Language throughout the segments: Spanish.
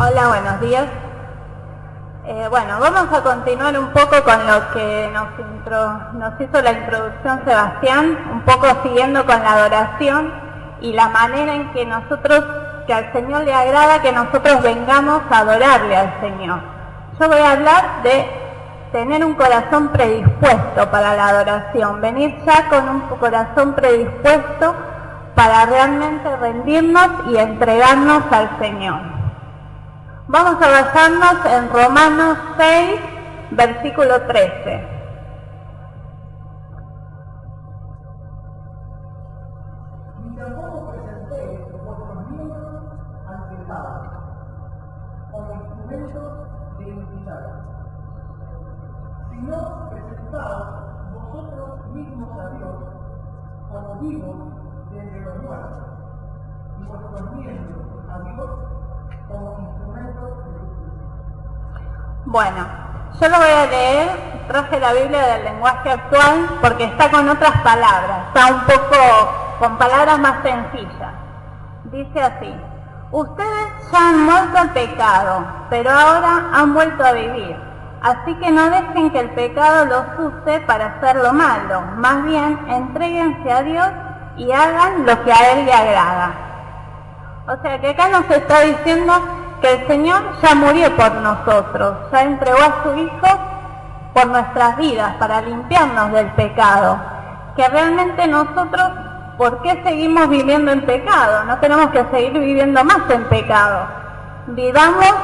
Hola, buenos días. Vamos a continuar un poco con lo que nos hizo la introducción Sebastián, un poco siguiendo con la adoración y la manera en que al Señor le agrada que nosotros vengamos a adorarle al Señor. Yo voy a hablar de tener un corazón predispuesto para la adoración, venir ya con un corazón predispuesto para realmente rendirnos y entregarnos al Señor. Vamos a basarnos en Romanos 6, versículo 13. Ni tampoco presentéis vuestros miembros ante el Padre, como instrumentos de iniquidad, sino presentaos vosotros mismos a Dios como vivos desde los muertos, y vuestros miembros a Dios como instrumentos de justicia. Bueno, yo lo voy a leer, traje la Biblia del lenguaje actual porque está con otras palabras, está un poco con palabras más sencillas. Dice así: ustedes ya han muerto al pecado, pero ahora han vuelto a vivir. Así que no dejen que el pecado los use para hacer lo malo, más bien entréguense a Dios y hagan lo que a Él le agrada. O sea que acá nos está diciendo que el Señor ya murió por nosotros, ya entregó a su Hijo por nuestras vidas para limpiarnos del pecado. Que realmente nosotros, ¿por qué seguimos viviendo en pecado? No tenemos que seguir viviendo más en pecado. Vivamos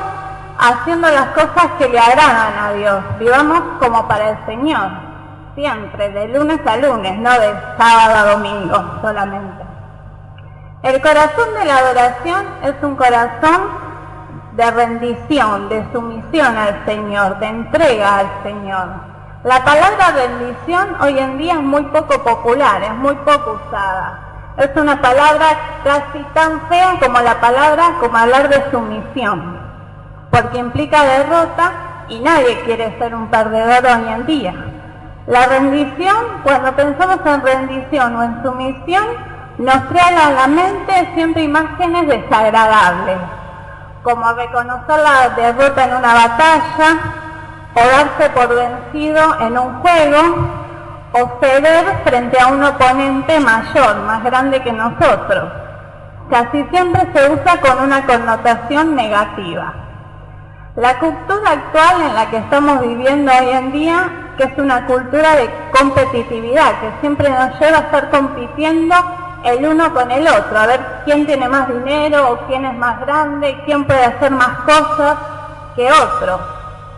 haciendo las cosas que le agradan a Dios, vivamos como para el Señor, siempre, de lunes a lunes, no de sábado a domingo solamente. El corazón de la adoración es un corazón de rendición, de sumisión al Señor, de entrega al Señor. La palabra rendición hoy en día es muy poco popular, es muy poco usada. Es una palabra casi tan fea como como hablar de sumisión, porque implica derrota y nadie quiere ser un perdedor hoy en día. La rendición, cuando pensamos en rendición o en sumisión, nos trae a la mente siempre imágenes desagradables, como reconocer la derrota en una batalla, o darse por vencido en un juego, o ceder frente a un oponente mayor, más grande que nosotros. Casi siempre se usa con una connotación negativa. La cultura actual en la que estamos viviendo hoy en día, que es una cultura de competitividad, que siempre nos lleva a estar compitiendo el uno con el otro, a ver quién tiene más dinero o quién es más grande, quién puede hacer más cosas que otro.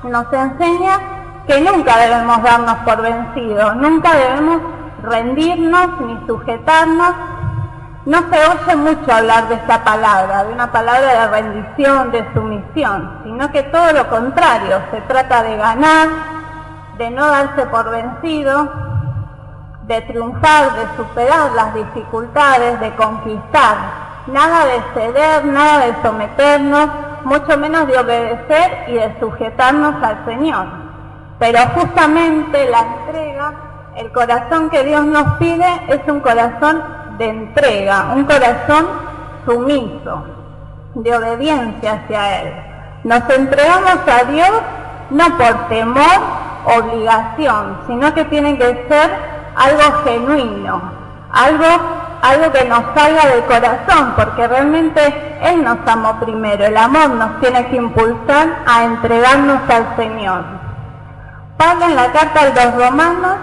Nos enseña que nunca debemos darnos por vencidos, nunca debemos rendirnos ni sujetarnos. No se oye mucho hablar de esta palabra, de una palabra de rendición, de sumisión, sino que todo lo contrario, se trata de ganar, de no darse por vencido, de triunfar, de superar las dificultades, de conquistar. Nada de ceder, nada de someternos, mucho menos de obedecer y de sujetarnos al Señor. Pero justamente la entrega, el corazón que Dios nos pide es un corazón de entrega, un corazón sumiso, de obediencia hacia Él. Nos entregamos a Dios no por temor, obligación, sino que tiene que ser algo genuino, algo que nos salga del corazón, porque realmente Él nos amó primero. El amor nos tiene que impulsar a entregarnos al Señor. Pablo en la carta a los Romanos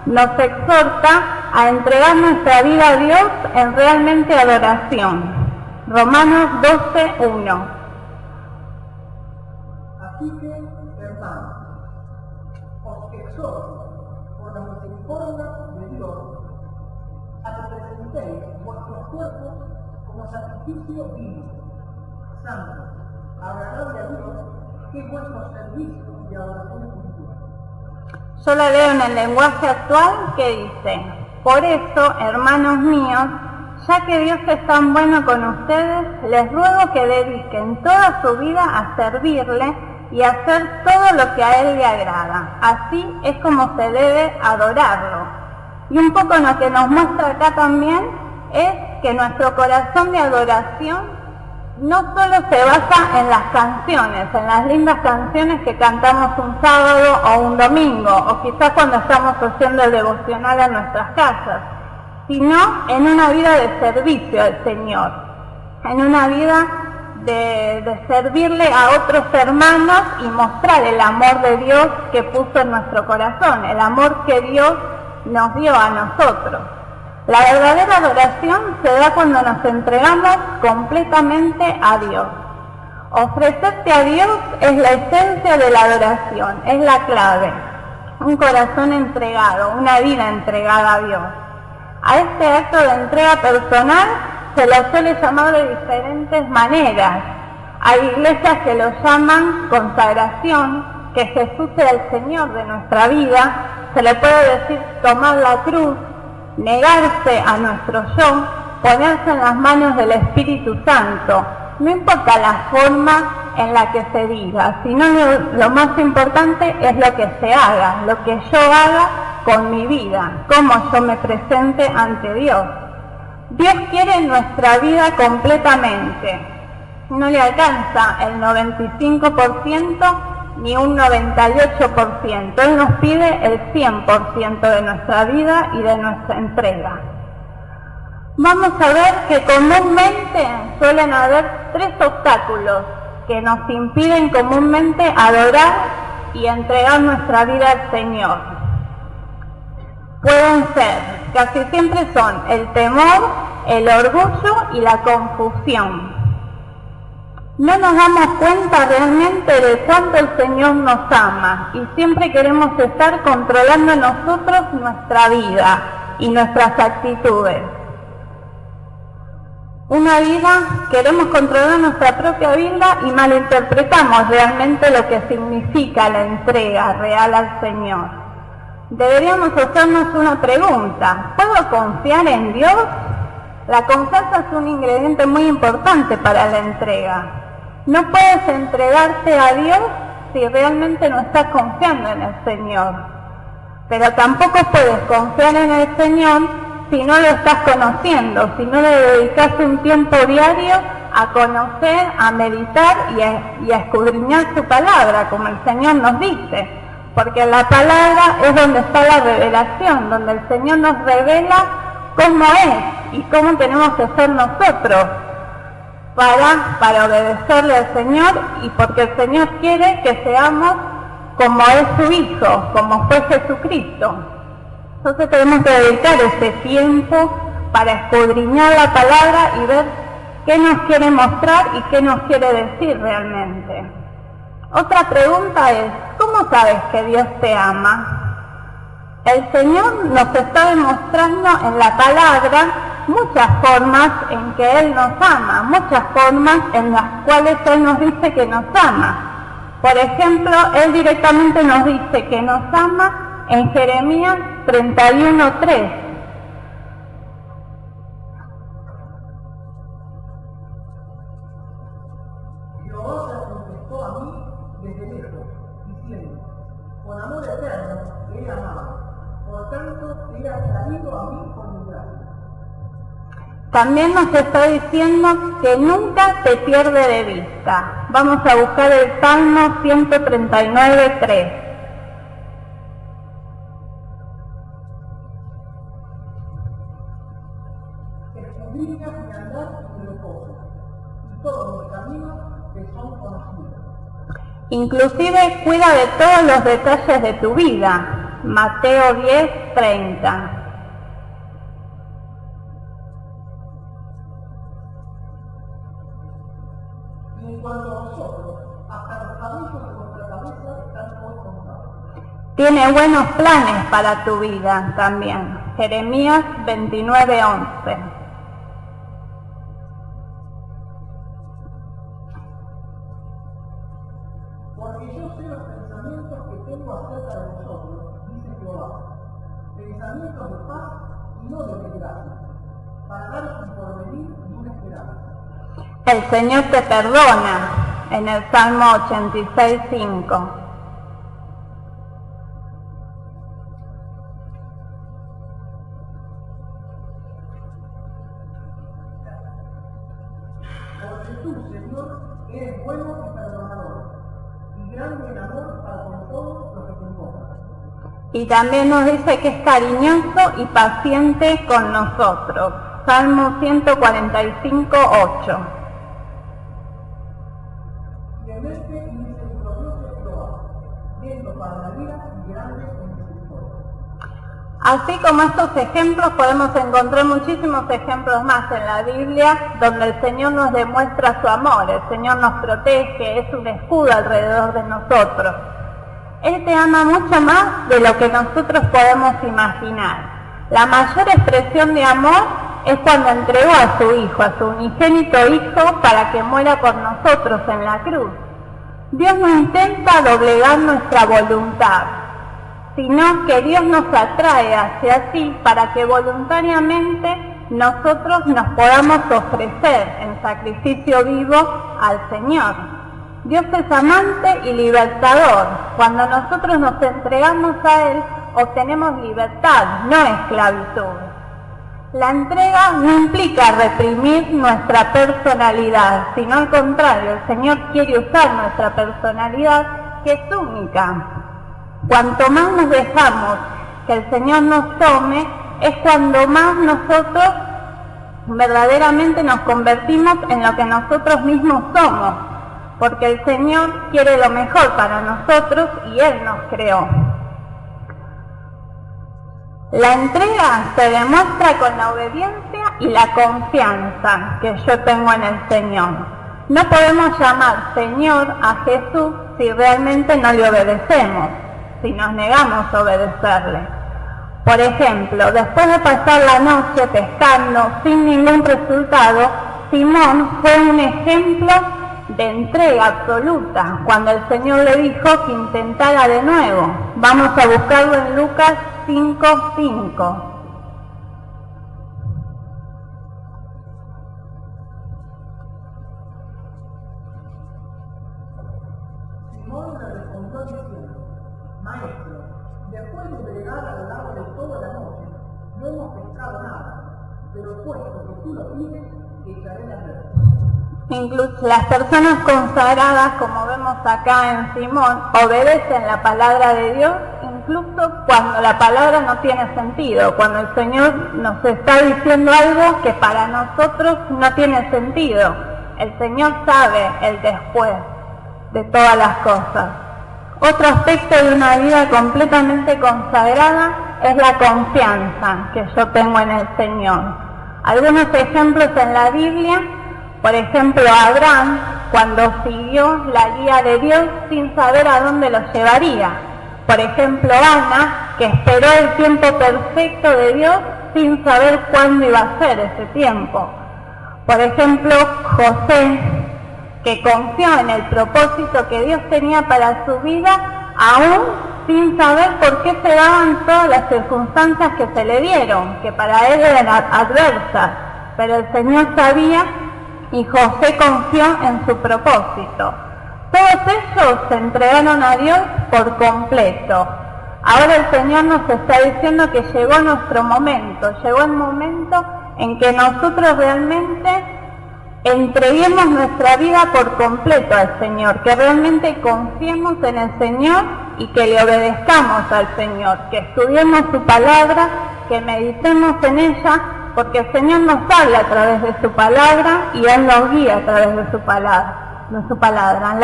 nos exhorta a entregar nuestra vida a Dios en realmente adoración. Romanos 12:1. Así que, hermanos, os exhorto por la misericordia de Dios a que presentéis vuestros cuerpos como sacrificio vivo, santo, agradable a Dios, que es vuestro servicio de adoración espiritual. Yo la leo en el lenguaje actual que dice: por eso, hermanos míos, ya que Dios es tan bueno con ustedes, les ruego que dediquen toda su vida a servirle y a hacer todo lo que a Él le agrada. Así es como se debe adorarlo. Y un poco lo que nos muestra acá también es que nuestro corazón de adoración no solo se basa en las canciones, en las lindas canciones que cantamos un sábado o un domingo, o quizás cuando estamos haciendo el devocional en nuestras casas, sino en una vida de servicio al Señor, en una vida de servirle a otros hermanos y mostrar el amor de Dios que puso en nuestro corazón, el amor que Dios nos dio a nosotros. La verdadera adoración se da cuando nos entregamos completamente a Dios. Ofrecerte a Dios es la esencia de la adoración, es la clave. Un corazón entregado, una vida entregada a Dios. A este acto de entrega personal se lo suele llamar de diferentes maneras. Hay iglesias que lo llaman consagración, que Jesús sea el Señor de nuestra vida. Se le puede decir tomar la cruz, negarse a nuestro yo, ponerse en las manos del Espíritu Santo. No importa la forma en la que se diga, sino lo más importante es lo que se haga, lo que yo haga con mi vida, cómo yo me presente ante Dios. Dios quiere nuestra vida completamente. No le alcanza el 95% ni un 98%. Él nos pide el 100% de nuestra vida y de nuestra entrega. Vamos a ver que comúnmente suelen haber 3 obstáculos que nos impiden comúnmente adorar y entregar nuestra vida al Señor. Pueden ser, casi siempre son el temor, el orgullo y la confusión. No nos damos cuenta realmente de cuánto el Señor nos ama y siempre queremos estar controlando nosotros nuestra vida y nuestras actitudes. Queremos controlar nuestra propia vida y malinterpretamos realmente lo que significa la entrega real al Señor. Deberíamos hacernos una pregunta: ¿puedo confiar en Dios? La confianza es un ingrediente muy importante para la entrega. No puedes entregarte a Dios si realmente no estás confiando en el Señor. Pero tampoco puedes confiar en el Señor si no lo estás conociendo, si no le dedicas un tiempo diario a conocer, a meditar y a escudriñar su palabra, como el Señor nos dice. Porque en la palabra es donde está la revelación, donde el Señor nos revela cómo es y cómo tenemos que ser nosotros para obedecerle al Señor, y porque el Señor quiere que seamos como es su Hijo, como fue Jesucristo. Entonces tenemos que dedicar ese tiempo para escudriñar la palabra y ver qué nos quiere mostrar y qué nos quiere decir realmente. Otra pregunta es: ¿cómo sabes que Dios te ama? El Señor nos está demostrando en la palabra muchas formas en que Él nos ama, muchas formas en las cuales Él nos dice que nos ama. Por ejemplo, Él directamente nos dice que nos ama en Jeremías 31:3. Jehová se contestó a mí desde lejos, diciendo: con amor eterno te he amado, por tanto te he atraído a mí con mi gracia. También nos está diciendo que nunca te pierde de vista. Vamos a buscar el Salmo 139:3. Escudriña mi andar y mi reposo, y todos mis caminos te son conocidos. Inclusive cuida de todos los detalles de tu vida. Mateo 10:30. Y en cuanto a vosotros, hasta los cabellos de vuestra cabeza están hoy contados. Tiene buenos planes para tu vida también. Jeremías 29:11. Porque yo sé los pensamientos que tengo acerca de vosotros, dice Jehová, pensamientos de paz y no de desgracia, para daros un porvenir y una esperanza. El Señor te perdona en el Salmo 86:5. Porque porque tú, Señor, eres bueno y perdonador, y grande en amor para con todos los que te invocan. Y también nos dice que es cariñoso y paciente con nosotros. Salmo 145, 8. Clemente y misericordioso es Jehová, lento para la ira y grande en misericordia. Así como estos ejemplos, podemos encontrar muchísimos ejemplos más en la Biblia donde el Señor nos demuestra su amor, el Señor nos protege, es un escudo alrededor de nosotros. Él te ama mucho más de lo que nosotros podemos imaginar. La mayor expresión de amor es cuando entregó a su Hijo, a su unigénito Hijo, para que muera por nosotros en la cruz. Dios no intenta doblegar nuestra voluntad, sino que Dios nos atrae hacia sí para que voluntariamente nosotros nos podamos ofrecer en sacrificio vivo al Señor. Dios es amante y libertador. Cuando nosotros nos entregamos a Él, obtenemos libertad, no esclavitud. La entrega no implica reprimir nuestra personalidad, sino al contrario, el Señor quiere usar nuestra personalidad, que es única. Cuanto más nos dejamos que el Señor nos tome, es cuando más nosotros verdaderamente nos convertimos en lo que nosotros mismos somos, porque el Señor quiere lo mejor para nosotros y Él nos creó. La entrega se demuestra con la obediencia y la confianza que yo tengo en el Señor. No podemos llamar Señor a Jesús si realmente no le obedecemos, si nos negamos a obedecerle. Por ejemplo, después de pasar la noche pescando sin ningún resultado, Simón fue un ejemplo de entrega absoluta, cuando el Señor le dijo que intentara de nuevo. Vamos a buscarlo en Lucas 5:5. Simón le respondió diciendo: Maestro, después de bregar a lo largo de toda la noche, no hemos pescado nada, pero puesto que tú lo pides, echaré la red. Incluso las personas consagradas, como vemos acá en Simón, obedecen la palabra de Dios, incluso cuando la palabra no tiene sentido, cuando el Señor nos está diciendo algo que para nosotros no tiene sentido. El Señor sabe el después de todas las cosas. Otro aspecto de una vida completamente consagrada es la confianza que yo tengo en el Señor. Algunos ejemplos en la Biblia: por ejemplo, Abraham, cuando siguió la guía de Dios sin saber a dónde lo llevaría. Por ejemplo, Ana, que esperó el tiempo perfecto de Dios sin saber cuándo iba a ser ese tiempo. Por ejemplo, José, que confió en el propósito que Dios tenía para su vida, aún sin saber por qué se daban todas las circunstancias que se le dieron, que para él eran adversas, pero el Señor sabía y José confió en su propósito. Todos ellos se entregaron a Dios por completo. Ahora el Señor nos está diciendo que llegó nuestro momento, llegó el momento en que nosotros realmente entreguemos nuestra vida por completo al Señor, que realmente confiemos en el Señor y que le obedezcamos al Señor, que estudiemos su palabra, que meditemos en ella, porque el Señor nos habla a través de su palabra y Él nos guía a través de su palabra.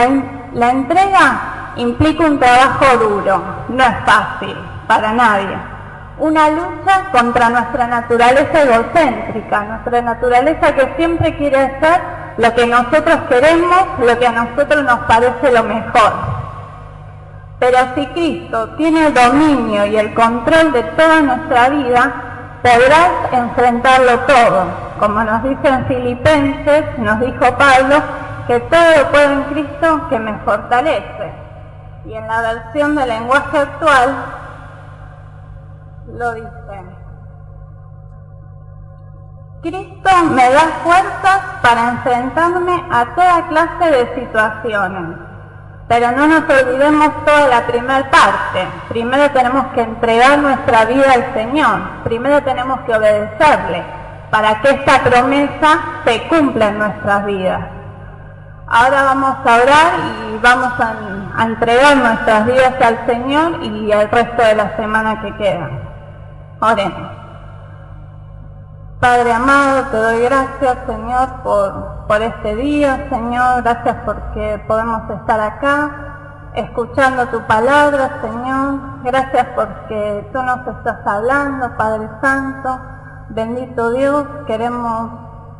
La entrega implica un trabajo duro, no es fácil para nadie. Una lucha contra nuestra naturaleza egocéntrica, nuestra naturaleza que siempre quiere hacer lo que nosotros queremos, lo que a nosotros nos parece lo mejor. Pero si Cristo tiene el dominio y el control de toda nuestra vida, podrás enfrentarlo todo. Como nos dice en Filipenses, nos dijo Pablo, que todo lo puedo en Cristo que me fortalece. Y en la versión del lenguaje actual lo dice: Cristo me da fuerzas para enfrentarme a toda clase de situaciones. Pero no nos olvidemos toda la primera parte. Primero tenemos que entregar nuestra vida al Señor. Primero tenemos que obedecerle para que esta promesa se cumpla en nuestras vidas. Ahora vamos a orar y vamos a entregar nuestras vidas al Señor y al resto de la semana que queda. Oremos. Padre amado, te doy gracias, Señor, por este día, Señor. Gracias porque podemos estar acá escuchando tu palabra, Señor. Gracias porque tú nos estás hablando, Padre Santo. Bendito Dios, queremos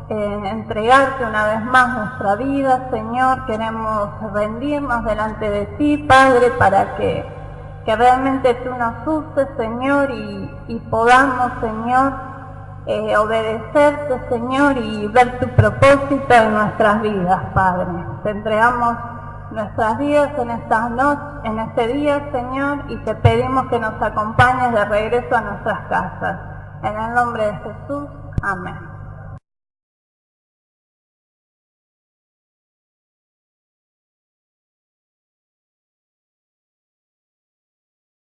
entregarte una vez más nuestra vida, Señor. Queremos rendirnos delante de ti, Padre, para que realmente tú nos uses, Señor, y podamos, Señor, obedecerte, Señor, y ver tu propósito en nuestras vidas, Padre. Te entregamos nuestras vidas en este día, Señor, y te pedimos que nos acompañes de regreso a nuestras casas. En el nombre de Jesús, amén.